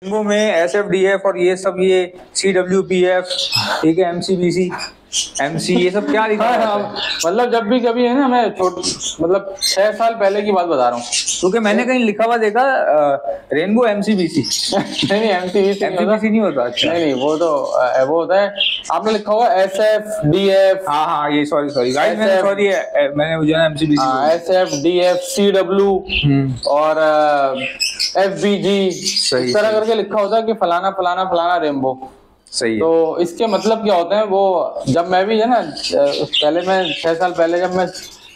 Rainbow में SFDF और ये सब ये CWPF, ठीक है, MCBC, MC, ये सब क्या लिखा है? मतलब जब भी कभी है ना, मैं मतलब 6 साल पहले की बात बता रहा हूँ, क्योंकि मैंने कहीं लिखा हुआ देखा रेनबो MCBC। नहीं MCBC नहीं होता। अच्छा नहीं, वो होता है, आपने लिखा होगा SFDF। हाँ ये सॉरी गाइस, मैंने मुझे ना MCBC SFDF, CW और FBG इस तरह करके लिखा होता है कि फलाना फलाना फलाना रेनबो। सही है। तो इसके मतलब क्या होते हैं, वो जब मैं भी है ना पहले, मैं 6 साल पहले जब मैं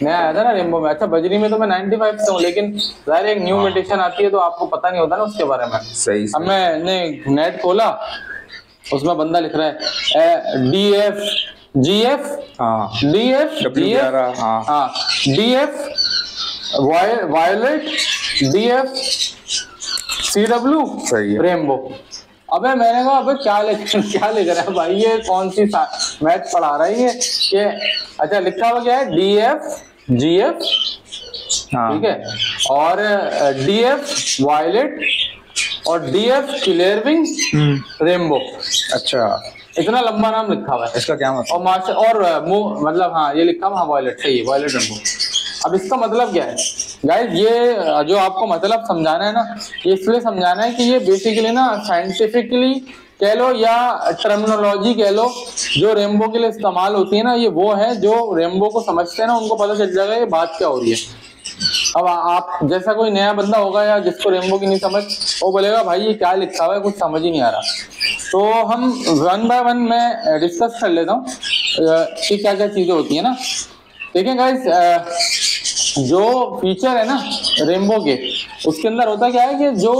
नया आया था ना रेनबो में, अच्छा बजरी में तो मैं 95 से हूँ, लेकिन जाहिर एक न्यू म्यूटेशन आती है तो आपको पता नहीं होता ना उसके बारे में। सही। अब मैंने नेट खोला, उसमें बंदा लिख रहा है DF GF, DF DF violet, DF CW rainbow. अबे मैंने कहा अबे क्या लिख रहा है भाई, ये कौन सी मैथ पढ़ा रहा है ये अच्छा लिखा हुआ क्या है, DF GF, ठीक है, और DF वायलेट और DF क्लियरविंग रेनबो। अच्छा, इतना लंबा नाम लिखा हुआ है, इसका क्या मतलब? और मास्टर और मतलब हाँ ये लिखा हुआ वायलेट, सही है, वायलेट रेनबो। अब इसका मतलब क्या है गाइस, ये जो आपको मतलब समझाना है ना, ये इसलिए समझाना है कि ये बेसिकली ना साइंटिफिकली कह लो या टर्मिनोलॉजी कह लो, जो रेनबो के लिए इस्तेमाल होती है ना, ये वो है जो रेनबो को समझते हैं ना, उनको पता चल जाएगा ये बात क्या हो रही है। अब आप जैसा कोई नया बंदा होगा या जिसको रेनबो की नहीं समझ, वो बोलेगा भाई ये क्या लिखा हुआ है, कुछ समझ ही नहीं आ रहा। तो हम 1 बाय 1 में डिस्कस कर लेता हूँ कि क्या क्या चीजें होती है ना। देखिए गाइस, जो फीचर है ना रेनबो के, उसके अंदर होता क्या है कि जो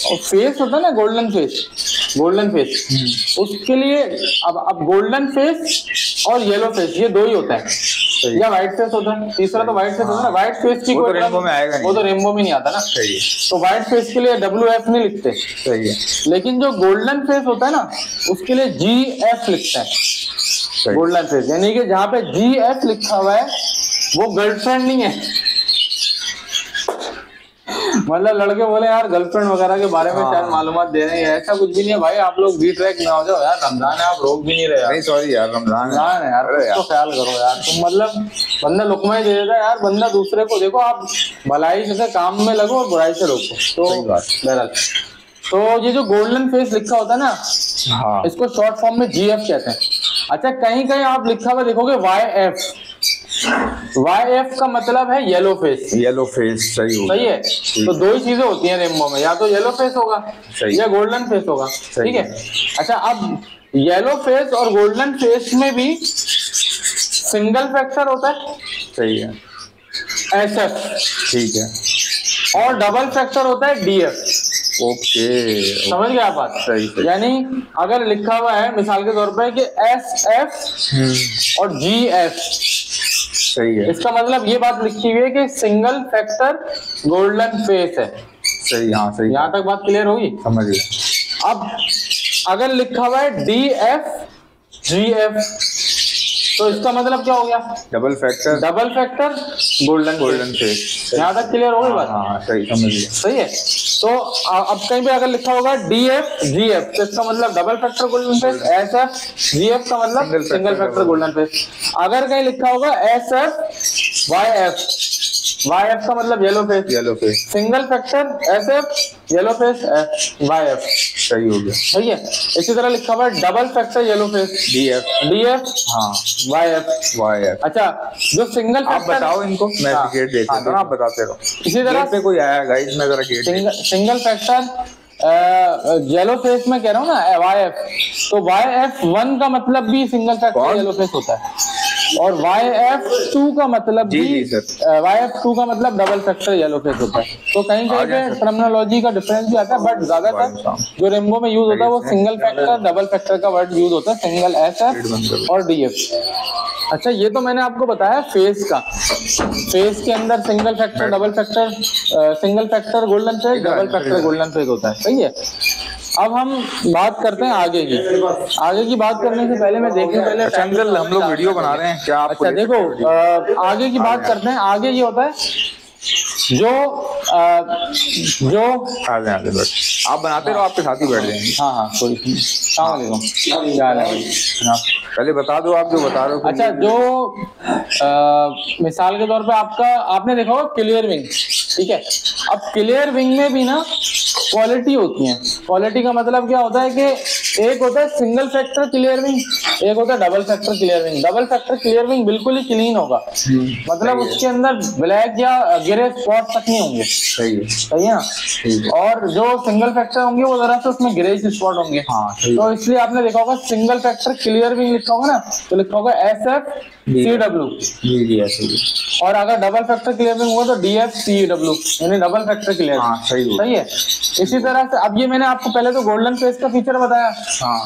फेस होता है ना, गोल्डन फेस, उसके लिए अब गोल्डन फेस और येलो फेस ये दो ही होता है, या व्हाइट फेस होता है, तीसरा तो व्हाइट फेस होता है ना। व्हाइट फेस की कोई रेनबो में आएगा नहीं, वो तो रेनबो में नहीं आता ना। सही है। तो व्हाइट फेस के लिए WF नहीं लिखते। सही है। लेकिन जो गोल्डन फेस होता है ना, उसके लिए GF लिखते हैं। गोल्डन फेस यानी कि जहाँ पे GF लिखा हुआ है वो गर्लफ्रेंड नहीं है। मतलब लड़के बोले यार गर्लफ्रेंड वगैरह के बारे में शायद मालूमात दे रहे हैं, ऐसा कुछ भी नहीं है भाई। आप लोग ट्रैक में हो जाओ यार, रमजान है, आप रोक भी नहीं रहे यार। नहीं सॉरी यार, रमजान है यार, तो ख्याल करो यार तुम। मतलब बंदा लुकमा ही दे देता है यार, बंदा दूसरे को देखो, आप भलाई से काम में लगो और बुराई से रोको। तो बहरहाल, तो ये जो गोल्डन फेस लिखा होता है ना, इसको शॉर्ट फॉर्म में GF कहते हैं। अच्छा, कहीं कहीं आप लिखा हुआ देखोगे YF का मतलब है येलो फेस। सही है। तो दो ही चीजें होती हैं रेनबो में, या तो येलो फेस होगा या गोल्डन फेस होगा, ठीक है। अच्छा, अब येलो फेस और गोल्डन फेस में भी सिंगल फैक्टर होता है, सही है, SF, ठीक है, और डबल फैक्टर होता है DF। ओके, समझ गए आप बात? सही। यानी अगर लिखा हुआ है मिसाल के तौर पे कि SF और GF, सही है, इसका मतलब ये बात लिखी हुई है कि सिंगल फैक्टर गोल्डन फेस है। सही, हाँ सही। यहाँ तक बात क्लियर होगी? समझ गए। अब अगर लिखा हुआ है DF GF, तो इसका मतलब क्या हो गया? Double factor golden face. यहाँ तक क्लियर हो गई बात? हाँ सही, समझ गया। सही है। तो अब कहीं पे अगर लिखा होगा DF GF, तो इसका मतलब double factor golden face. SF GF का मतलब सिंगल फैक्टर गोल्डन फेस। अगर कहीं लिखा होगा SF YF का मतलब yellow face. Single factor SF yellow face YF, सही हो गया। सही है। इसी तरह लिखा हुआ है double factor yellow face DF YF। अच्छा, जो सिंगल फैक्टर, आप बताओ इनको, मैं गेट देखता हूं, आप बताते रहो। इसी तरह पे कोई आया गाइस, मैं जरा get single factor yellow face में कह रहा हूँ ना YF, तो YF1 का मतलब भी सिंगल फैक्टर येलो फेस होता है, और YF2 का मतलब भी YF2 का मतलब डबल फैक्टर येलो फेस होता है। तो कहीं कहीं पे टर्मिनोलॉजी का डिफरेंस भी आता है, बट ज्यादातर जो रेनबो में यूज होता है वो सिंगल फैक्टर डबल फैक्टर का वर्ड यूज होता है, सिंगल SF और DF। अच्छा, ये तो मैंने आपको बताया फेस का। फेस के अंदर single factor double factor, single factor golden face, double factor golden face होता है, सही है। अब हम बात करते हैं आगे की। आगे की बात करने से पहले मैं देखने पहले अंकल, हम लोग वीडियो बना रहे हैं क्या? अच्छा देखो, आगे की बात करते हैं। आगे ये होता है जो आप बनाते रहो, आपके साथ ही बैठ जाएंगे। हाँ हाँ कोई नहीं। सलाम क्या हाल है भाई? पहले बता दो आप जो बता रहे हो। अच्छा, जो मिसाल के तौर पे आपने देखा होगा क्लियर विंग, ठीक है। अब क्लियर विंग में भी ना क्वालिटी होती है। क्वालिटी का मतलब क्या होता है कि एक होता है सिंगल फैक्टर क्लियर विंग, एक होता है double factor clear wing. Double factor clear wing बिल्कुल ही क्लीन होगा, मतलब उसके अंदर ब्लैक या ग्रे स्पॉट तक नहीं होंगे। सही है ना। और जो सिंगल फैक्टर होंगे वो जरा से उसमें ग्रे स्पॉट होंगे। तो इसलिए आपने देखा होगा सिंगल फैक्टर क्लियर विंग लिखा होगा ना, तो लिखा होगा SFCW। और अगर डबल फैक्टर क्लियर विंग होगा तो DFCW, यानी डबल फैक्टर क्लियर। सही है। इसी तरह से अब ये मैंने आपको पहले तो गोल्डन फेस का फीचर बताया,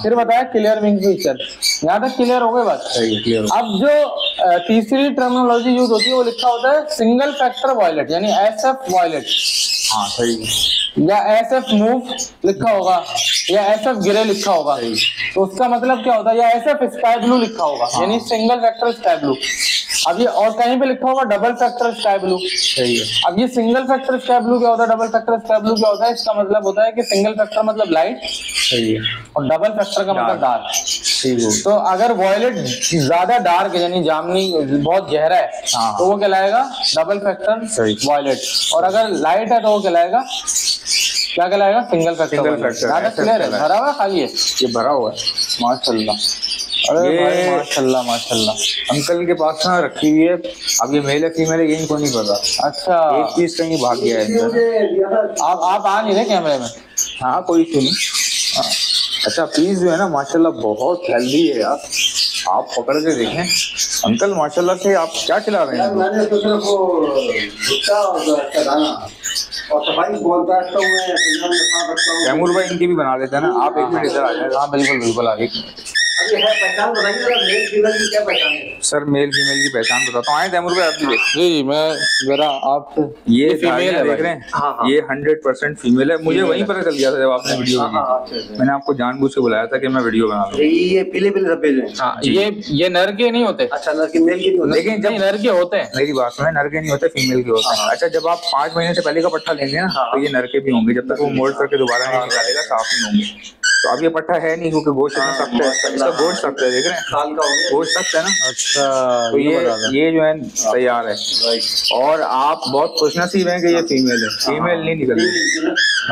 फिर बताया क्लियर विंग फीचर। यहाँ तक क्लियर हो गई बात? अब जो तीसरी टर्मिनोलॉजी यूज होती है वो लिखा होता है सिंगल फैक्टर वायलेट, यानी SF वायलेट। हाँ सही। या SF मूव लिखा होगा, या SF ग्रे लिखा होगा, तो उसका मतलब क्या होता है? या SF स्काई ब्लू लिखा होगा, यानी सिंगल फैक्टर स्काई ब्लू। अब ये और कहीं पे लिखा होगा डबल फैक्टर स्काई ब्लू। सही है। अब ये सिंगल फैक्टर स्काई ब्लू क्या होता है, डबल फैक्टर स्काई ब्लू क्या होता है? इसका मतलब होता है कि सिंगल फैक्टर मतलब लाइट, सही है, और डबल फैक्टर का मतलब डार्क। ठीक है। तो अगर वॉयलेट ज्यादा डार्क है, यानी जामनी बहुत गहरा है, तो वो कहलाएगा डबल फैक्टर वॉयलेट। और अगर लाइट है तो वो कहलाएगा, क्या कहलाएगा? Single factor. ज्यादा क्लियर है? भरा हुआ खाली है? ये भरा हुआ है माशाल्लाह। अरे भाई माशाल्लाह माशाल्लाह। अंकल के पास ना रखी हुई है। अब ये मेल है फीमेल है ये इनको नहीं पता। अच्छा, एक चीज कहीं भाग गया है। आप आ नहीं रहे कैमरे में? हाँ कोई इशू नहीं। अच्छा पीस जो है ना माशाल्लाह बहुत हेल्दी है यार, आप पकड़ के देखें। अंकल माशाल्लाह से आप क्या खिला रहे हैं? मैंने तो सिर्फ वो भुट्टा और दाना और सफाई बहुत रखता हूँ मैं। तैमूर भाई इनकी भी बना लेते हैं ना, आप एक मिनट इधर आ जाए। हाँ बिल्कुल बिल्कुल आगे। पहचान बताइए मेल फीमेल की क्या पहचान है? सर मेल फीमेल की पहचान बताता हूँ। आए तैमूर भाई आप भी देख। जी मैं जरा आप ये फीमेल है देख रहे हैं। हाँ। ये 100% फीमेल है। मुझे वहीं पता चल गया था जब आपने वीडियो बनाई। मैंने आपको जानबूझ के बुलाया था कि मैं वीडियो बना लूं। ये पीले पीले सफेद हैं। हाँ, ये नर के नहीं होते। अच्छा नर के मेल के नहीं होते। लेकिन जब नर के होते हैं, मेरी बात सुने, नर के नहीं होते फीमेल के होते हैं। अच्छा जब आप 5 महीने से पहले का पट्टा लेंगे ना तो ये नर के भी होंगे, जब तक वो मोल्ड करके दोबारा नहीं निकालेगा साफ नहीं होंगे। तो अब ये पट्टा है नहीं क्योंकि गोश्त इतना सख्त है, इसका गोश्त सख्त है, देख रहे हैं साल का हो गया गोश्त सख्त है ना। अच्छा तो ये जो है तैयार है। और आप बहुत खुशनसीब हैं कि ये फीमेल है, फीमेल नहीं निकलती।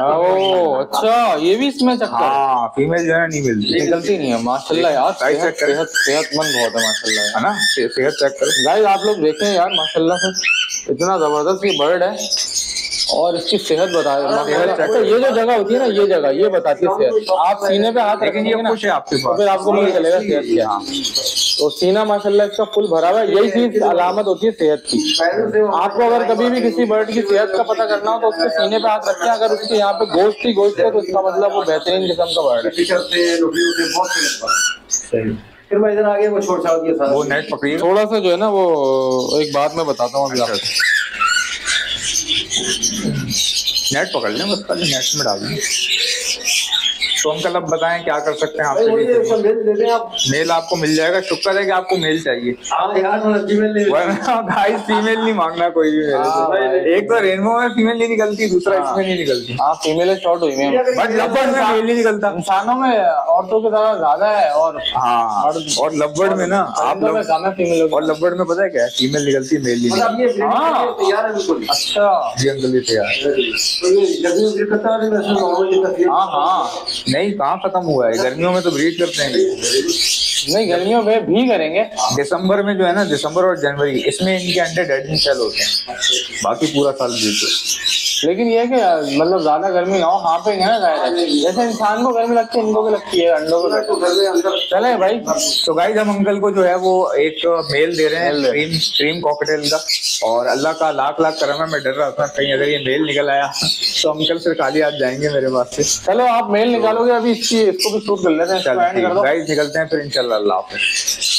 ओह अच्छा, ये भी इसमें चक्कर। हाँ फीमेल जो है नहीं मिलती, निकलती नहीं है माशाल्लाह यार। सेहतमंद बहुत है माशाल्लाह, है ना। सेहत चेक करो गाइस, आप लोग देखें यार माशाल्लाह से इतना जबरदस्त ये बर्ड है और इसकी सेहत बता अच्छा, ये जो जगह होती है ना, ये जगह ये बताती है सेहत। आप सीने पे हाथ रखेंगे ना कुछ है आपके पास, फिर आपको पता चलेगा सेहत क्या है। तो सीना माशाल्लाह इसका फुल भरा हुआ है, यही चीज अलामत होती है सेहत की। आपको अगर कभी भी किसी बर्ड की सेहत का पता करना हो तो उसके सीने पे हाथ रखें, अगर उसके यहाँ पे गोश्त ही गोश्त है तो इसका मतलब वो बेहतरीन किस्म का बर्ड है। फिर मैं इधर आगे वो छोड़ छाड़ दिया, वो नेट पकड़िए थोड़ा सा जो है ना, वो एक बात मैं बताता हूँ अभी आपको। नेट पकड़ लें बस, खाली नेट में डाल दें। तो अंकल अब बताएं क्या कर सकते हैं आपसे? मेल आपको मिल जाएगा, शुक्र है कि आपको मेल चाहिए। गाइस फीमेल नहीं मांगना कोई भी मेरे से। एक तो रेनबो में फीमेल नहीं निकलती, दूसरा इसमें नहीं निकलती। हाँ फीमेल शॉर्ट हुई में, बट लब्बड़ में मेल नहीं निकलता। इंसानों में औरतों की तरह ज्यादा है। और हाँ और लब्बड़ में ना आप लोग फीमेल, और लब्बड़ में पता है क्या है, फीमेल निकलती मेल नहीं निकलती। तैयार है बिल्कुल। अच्छा जी अंकल ये तैयार। हाँ हाँ नहीं कहाँ खत्म हुआ है, गर्मियों में तो ब्रीड करते हैं। नहीं गर्मियों में भी करेंगे। दिसंबर में जो है ना, दिसंबर और जनवरी इसमें इनके अंडे डेड नहीं सेल होते हैं, बाकी पूरा साल ब्रीड। लेकिन ये है कि मतलब ज्यादा गर्मी ना हो, हाँ पे ना जाए, जैसे इंसान को गर्मी लगती है इनको भी लगती है, अंडों को। चले भाई, तो गाइस हम अंकल को जो है वो एक मेल दे रहे हैं, क्रीम कॉकटेल का। और अल्लाह का लाख लाख करम है, मैं डर रहा था कहीं अगर ये मेल निकल आया तो अंकल फिर खाली हाथ जाएंगे मेरे पास से। चलो आप मेल निकालोगे, अभी इसको भी शूट कर लेते हैं। गाइस निकलते हैं फिर इंशाल्लाह। अल्लाह हाफिज़।